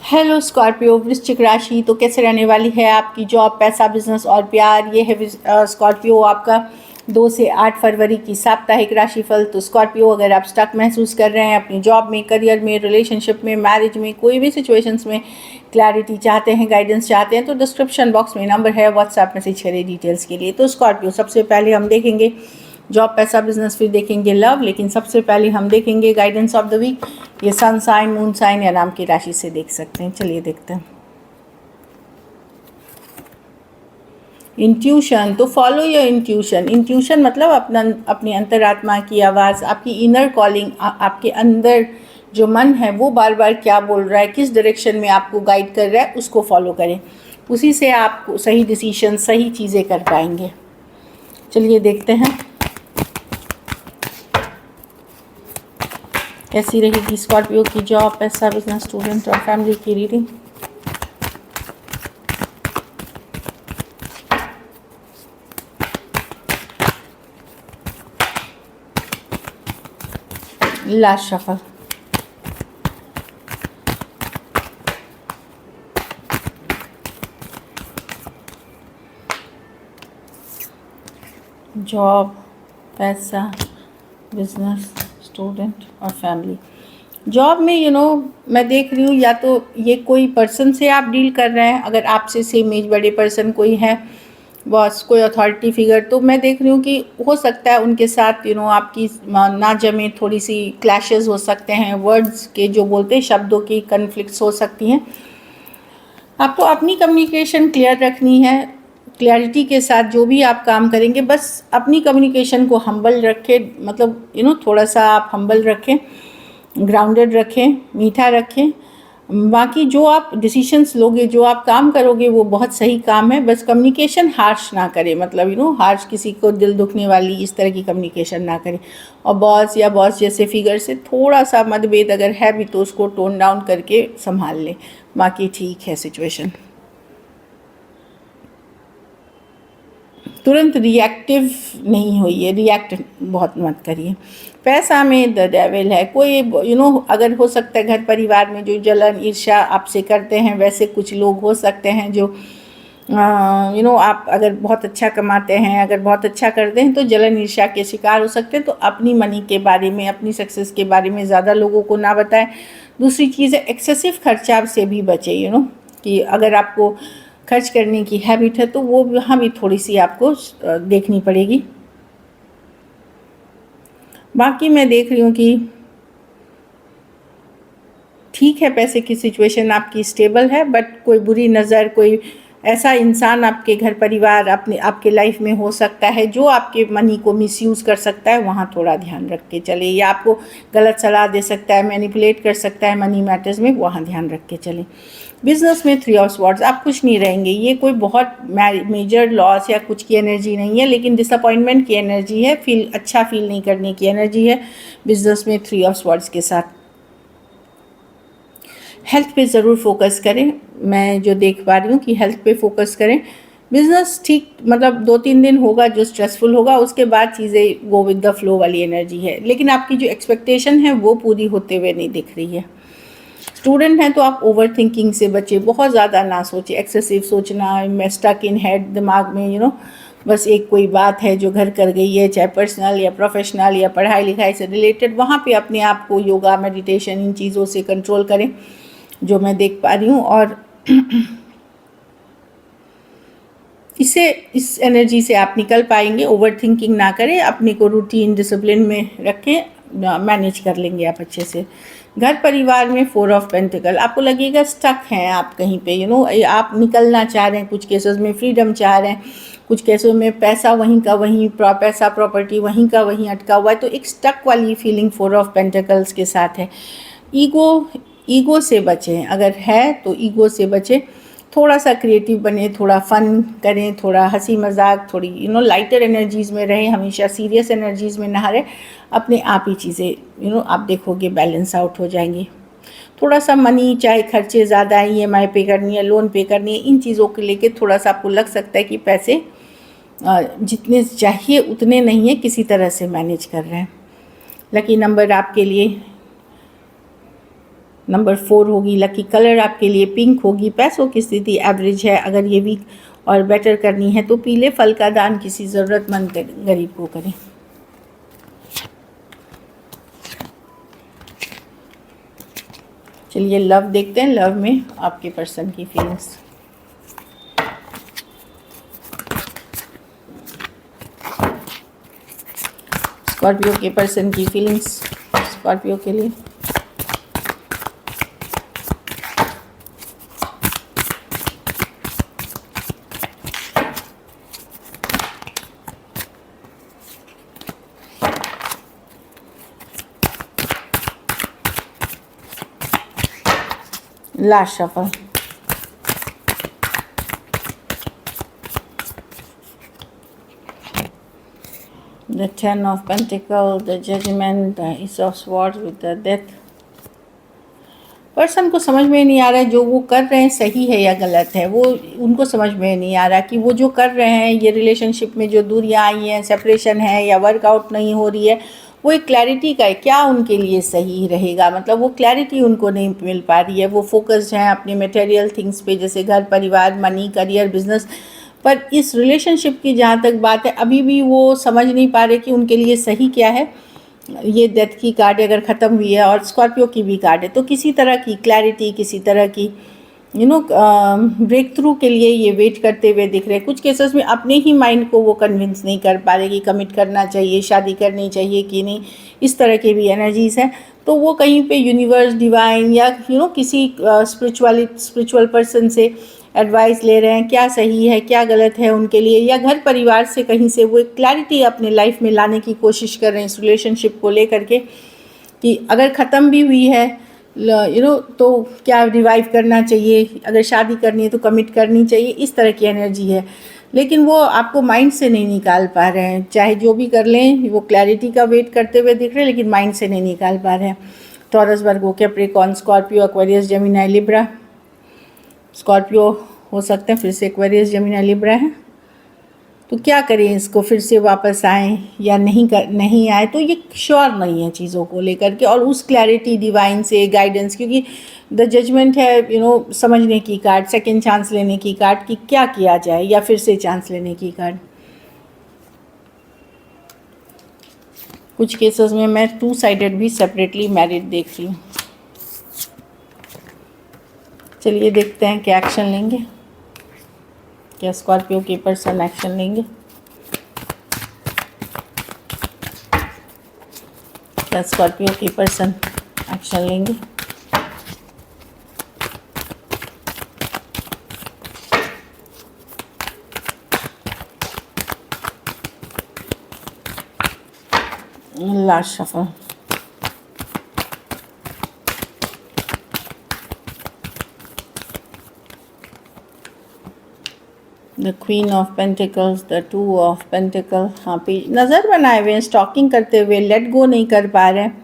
Hello Scorpio, वृश्चिक राशि। तो कैसे रहने वाली है आपकी जॉब, पैसा, बिजनेस और प्यार। ये है स्कॉर्पियो आपका 2 से 8 फरवरी की साप्ताहिक राशिफल। तो स्कॉर्पियो, अगर आप स्टक महसूस कर रहे हैं अपनी जॉब में, करियर में, रिलेशनशिप में, मैरिज में, कोई भी सिचुएशंस में क्लैरिटी चाहते हैं, गाइडेंस चाहते हैं, तो डिस्क्रिप्शन बॉक्स में नंबर है, व्हाट्सएप मैसेज करें डिटेल्स के लिए। तो स्कॉर्पियो, सबसे पहले हम देखेंगे जॉब, पैसा, बिजनेस, फिर देखेंगे लव, लेकिन सबसे पहले हम देखेंगे गाइडेंस ऑफ द वीक। ये सन साइन, मून साइन या नाम की राशि से देख सकते हैं। चलिए देखते हैं। इंट्यूशन, तो फॉलो योर इंट्यूशन। इंट्यूशन मतलब अपनी अंतरात्मा की आवाज़, आपकी इनर कॉलिंग, आपके अंदर जो मन है वो बार बार क्या बोल रहा है, किस डायरेक्शन में आपको गाइड कर रहा है, उसको फॉलो करें। उसी से आप सही डिसीजन, सही चीज़ें कर पाएंगे। चलिए देखते हैं कैसी रहेगी स्कॉर्पियो की जॉब, पैसा, बिजनेस, स्टूडेंट और फैमिली की रीडिंग। Last shuffle. जॉब, पैसा, बिजनेस, स्टूडेंट और फैमिली। जॉब में मैं देख रही हूँ, या तो ये कोई पर्सन से आप डील कर रहे हैं, अगर आपसे सेम एज बड़े पर्सन कोई है, बॉस, कोई अथॉरिटी फिगर, तो मैं देख रही हूँ कि हो सकता है उनके साथ आपकी ना जमे, थोड़ी सी क्लैशेस हो सकते हैं, वर्ड्स के जो बोलते हैं, शब्दों की कन्फ्लिक्ट्स हो सकती हैं। आपको अपनी कम्युनिकेशन क्लियर रखनी है। क्लैरिटी के साथ जो भी आप काम करेंगे, बस अपनी कम्युनिकेशन को हम्बल रखें, मतलब थोड़ा सा आप हम्बल रखें, ग्राउंडेड रखें, मीठा रखें। बाकी जो आप डिसीशंस लोगे, जो आप काम करोगे, वो बहुत सही काम है। बस कम्युनिकेशन हार्श ना करें, मतलब हार्श, किसी को दिल दुखने वाली इस तरह की कम्युनिकेशन ना करें। और बॉस या बॉस जैसे फिगर से थोड़ा सा मतभेद अगर है भी, तो उसको टोन डाउन करके संभाल लें। बाकी ठीक है सिचुएशन। तुरंत रिएक्टिव नहीं होइए, रिएक्ट बहुत मत करिए। पैसा में द डेविल है। कोई अगर हो सकता है घर परिवार में जो जलन ईर्ष्या आपसे करते हैं, वैसे कुछ लोग हो सकते हैं जो आप अगर बहुत अच्छा कमाते हैं, अगर बहुत अच्छा करते हैं, तो जलन ईर्ष्या के शिकार हो सकते हैं। तो अपनी मनी के बारे में, अपनी सक्सेस के बारे में ज़्यादा लोगों को ना बताएं। दूसरी चीज़ है, एक्सेसिव खर्चा से भी बचें। कि अगर आपको खर्च करने की हैबिट है, तो वो वहाँ भी थोड़ी सी आपको देखनी पड़ेगी। बाकी मैं देख रही हूँ कि ठीक है, पैसे की सिचुएशन आपकी स्टेबल है, बट कोई बुरी नज़र, कोई ऐसा इंसान आपके घर परिवार, आपके लाइफ में हो सकता है जो आपके मनी को मिसयूज़ कर सकता है। वहाँ थोड़ा ध्यान रख के चले, या आपको गलत सलाह दे सकता है, मैनिपुलेट कर सकता है मनी मैटर्स में, वहाँ ध्यान रख के चलें। बिजनेस में 3 ऑफ स्वॉर्ड्स, आप खुश नहीं रहेंगे। ये कोई बहुत मेजर लॉस या कुछ की एनर्जी नहीं है, लेकिन डिसअपॉइंटमेंट की एनर्जी है, अच्छा फील नहीं करने की एनर्जी है बिजनेस में 3 ऑफ स्वॉर्ड्स के साथ। हेल्थ पे ज़रूर फोकस करें। मैं जो देख पा रही हूँ कि हेल्थ पे फोकस करें। बिजनेस ठीक, मतलब 2-3 दिन होगा जो स्ट्रेसफुल होगा, उसके बाद चीज़ें गो विद द फ्लो वाली एनर्जी है, लेकिन आपकी जो एक्सपेक्टेशन है वो पूरी होते हुए नहीं दिख रही है। स्टूडेंट हैं तो आप ओवर थिंकिंग से बचें, बहुत ज़्यादा ना सोचें। एक्सेसिव सोचना, स्टक इन हेड, दिमाग में बस एक कोई बात है जो घर कर गई है, चाहे पर्सनल या प्रोफेशनल या पढ़ाई लिखाई से रिलेटेड, वहाँ पे अपने आप को योगा, मेडिटेशन, इन चीज़ों से कंट्रोल करें, जो मैं देख पा रही हूँ। और इस एनर्जी से आप निकल पाएंगे। ओवर थिंकिंग ना करें, अपने को रूटीन, डिसिप्लिन में रखें, मैनेज कर लेंगे आप अच्छे से। घर परिवार में 4 ऑफ पेंटिकल, आपको लगेगा स्टक हैं आप कहीं पे, आप निकलना चाह रहे हैं, कुछ केसेस में फ्रीडम चाह रहे हैं, कुछ केसों में पैसा वहीं का वहीं, पैसा प्रॉपर्टी वहीं का वहीं अटका हुआ है। तो एक स्टक वाली फीलिंग 4 ऑफ पेंटिकल्स के साथ है। ईगो से बचें, अगर है तो ईगो से बचें। थोड़ा सा क्रिएटिव बने, थोड़ा फन करें, थोड़ा हंसी मजाक, थोड़ी लाइटर एनर्जीज़ में रहें, हमेशा सीरियस एनर्जीज़ में ना रहें। अपने आप ही चीज़ें आप देखोगे बैलेंस आउट हो जाएंगी। थोड़ा सा मनी, चाहे खर्चे ज़्यादा हैं, EMI पे करनी है, लोन पे करनी है, इन चीज़ों के लेके थोड़ा सा आपको लग सकता है कि पैसे जितने चाहिए उतने नहीं है, किसी तरह से मैनेज कर रहे हैं। लकी नंबर आपके लिए नंबर 4 होगी। लकी कलर आपके लिए पिंक होगी। पैसों की स्थिति एवरेज है। अगर ये वीक और बेटर करनी है तो पीले फल का दान किसी ज़रूरतमंद गरीब को करें। चलिए लव देखते हैं। लव में आपके पर्सन की फीलिंग्स। स्कॉर्पियो के पर्सन की फीलिंग्स स्कॉर्पियो के लिए। Last shuffle. The 10 of Pentacles, the Judgment, the Ace of Swords with the Death। Person को समझ में नहीं आ रहा है जो वो कर रहे हैं सही है या गलत है। वो उनको समझ में नहीं आ रहा कि वो जो कर रहे हैं, ये रिलेशनशिप में जो दूरियां आई हैं, सेपरेशन है या वर्कआउट नहीं हो रही है, वो एक क्लैरिटी का है क्या उनके लिए सही रहेगा। मतलब वो क्लैरिटी उनको नहीं मिल पा रही है। वो फोकस्ड हैं अपने मटेरियल थिंग्स पे, जैसे घर, परिवार, मनी, करियर, बिजनेस। पर इस रिलेशनशिप की जहाँ तक बात है, अभी भी वो समझ नहीं पा रहे कि उनके लिए सही क्या है। ये डेथ की कार्ड अगर ख़त्म हुई है और स्कॉर्पियो की भी कार्ड है, तो किसी तरह की क्लैरिटी, किसी तरह की ब्रेक थ्रू के लिए ये वेट करते हुए दिख रहे हैं। कुछ केसेस में अपने ही माइंड को वो कन्विंस नहीं कर पा रहे कि कमिट करना चाहिए, शादी करनी चाहिए कि नहीं। इस तरह के भी एनर्जीज़ हैं। तो वो कहीं पे यूनिवर्स, डिवाइन या किसी स्पिरिचुअल पर्सन से एडवाइस ले रहे हैं क्या सही है क्या गलत है उनके लिए, या घर परिवार से कहीं से वो एक क्लैरिटी अपने लाइफ में लाने की कोशिश कर रहे हैं इस रिलेशनशिप को लेकर के, कि अगर ख़त्म भी हुई है तो क्या रिवाइव करना चाहिए, अगर शादी करनी है तो कमिट करनी चाहिए। इस तरह की एनर्जी है। लेकिन वो आपको माइंड से नहीं निकाल पा रहे हैं। चाहे जो भी कर लें, वो क्लैरिटी का वेट करते हुए दिख रहे हैं, लेकिन माइंड से नहीं निकाल पा रहे हैं। Taurus, Virgo, Capricorn, Scorpio, Aquarius, Gemini, Libra. Scorpio हो सकते हैं, फिर से एक्वेरियस, जेमिनी, लिब्रा है। तो क्या करें, इसको फिर से वापस आएँ या नहीं आए, तो ये श्योर नहीं है चीज़ों को लेकर के। और उस क्लैरिटी डिवाइन से गाइडेंस, क्योंकि द जजमेंट है समझने की कार्ड, सेकंड चांस लेने की कार्ड, कि क्या किया जाए, या फिर से चांस लेने की कार्ड। कुछ केसेस में मैं 2 साइडेड भी सेपरेटली मैरिड देख रही हूँ। चलिए देखते हैं क्या एक्शन लेंगे, क्या स्कॉर्पियो के पर्सन एक्शन लेंगे, क्या स्कॉर्पियो के पर्सन एक्शन लेंगे। Last shuffle. The queen of pentacles, the 2 of pentacle. हाँ, पे नज़र बनाए हुए हैं, स्टॉकिंग करते हुए, लेट गो नहीं कर पा रहे हैं।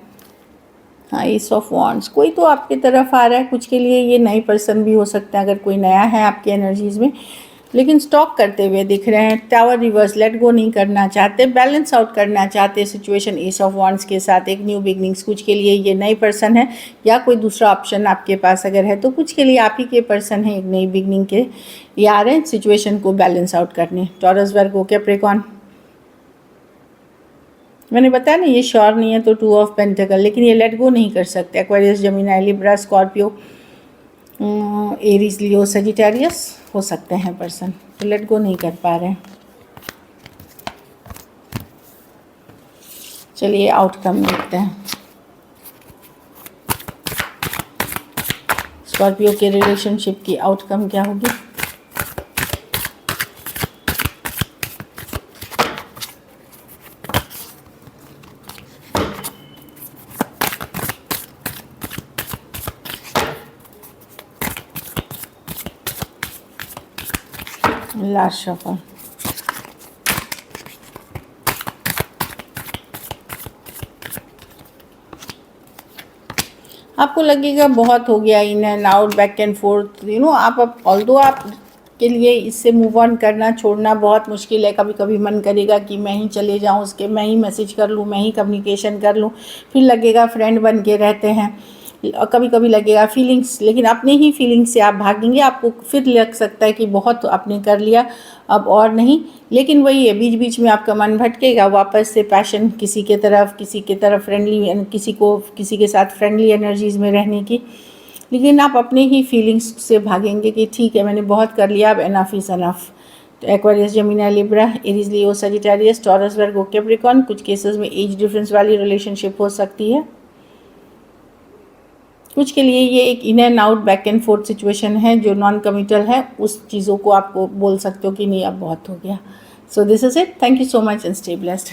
हाँ, एस ऑफ वॉन्ड्स। कोई तो आपकी तरफ आ रहा है, कुछ के लिए ये नई पर्सन भी हो सकता है अगर कोई नया है आपकी एनर्जीज़ में, लेकिन स्टॉक करते हुए दिख रहे हैं। टावर रिवर्स, लेट गो नहीं करना चाहते, बैलेंस आउट करना चाहते सिचुएशन एस ऑफ वॉन्ड्स के साथ। एक न्यू बिगनिंग्स, कुछ के लिए ये नई पर्सन है, या कोई दूसरा ऑप्शन आपके पास अगर है तो कुछ के लिए आप ही के पर्सन है एक नई बिगनिंग के ये आ रहे हैं सिचुएशन को बैलेंस आउट करने। Taurus, Virgo, Capricorn. मैंने बताया ना ये श्योर नहीं है तो 2 ऑफ पेंटिकल, लेकिन ये लेट गो नहीं कर सकते। Aquarius, Gemini, Libra, Scorpio, Aries, Leo, Sagittarius हो सकते हैं पर्सन, तो लेट गो नहीं कर पा रहे हैं। चलिए आउटकम देखते हैं। स्कॉर्पियो के रिलेशनशिप की आउटकम क्या होगी। Last shuffle. आपको लगेगा बहुत हो गया, in and out, back and fourth, आप ऑल्दो आप के लिए इससे मूव ऑन करना, छोड़ना बहुत मुश्किल है। कभी कभी मन करेगा कि मैं ही चले जाऊं, उसके मैं ही मैसेज कर लूं, मैं ही कम्युनिकेशन कर लूं, फिर लगेगा फ्रेंड बन के रहते हैं। कभी कभी लगेगा फीलिंग्स, लेकिन अपने ही फीलिंग्स से आप भागेंगे, आपको फिर लग सकता है कि बहुत आपने कर लिया अब और नहीं, लेकिन वही है बीच बीच में आपका मन भटकेगा वापस से पैशन किसी के तरफ फ्रेंडली, किसी के साथ फ्रेंडली एनर्जीज में रहने की, लेकिन आप अपने ही फीलिंग्स से भागेंगे कि ठीक है मैंने बहुत कर लिया, अब एनफ इज़ एनफ। तो Aquarius, Gemini, Libra, Aries, Leo, Sagittarius, taurus, Virgo, Capricorn, कुछ केसेस में एज डिफरेंस वाली रिलेशनशिप हो सकती है। कुछ के लिए ये एक in and out, back and fourth situation है जो नॉन कमिटल है, उस चीज़ों को आपको बोल सकते हो कि नहीं अब बहुत हो गया। So this is it, thank you so much and stay blessed.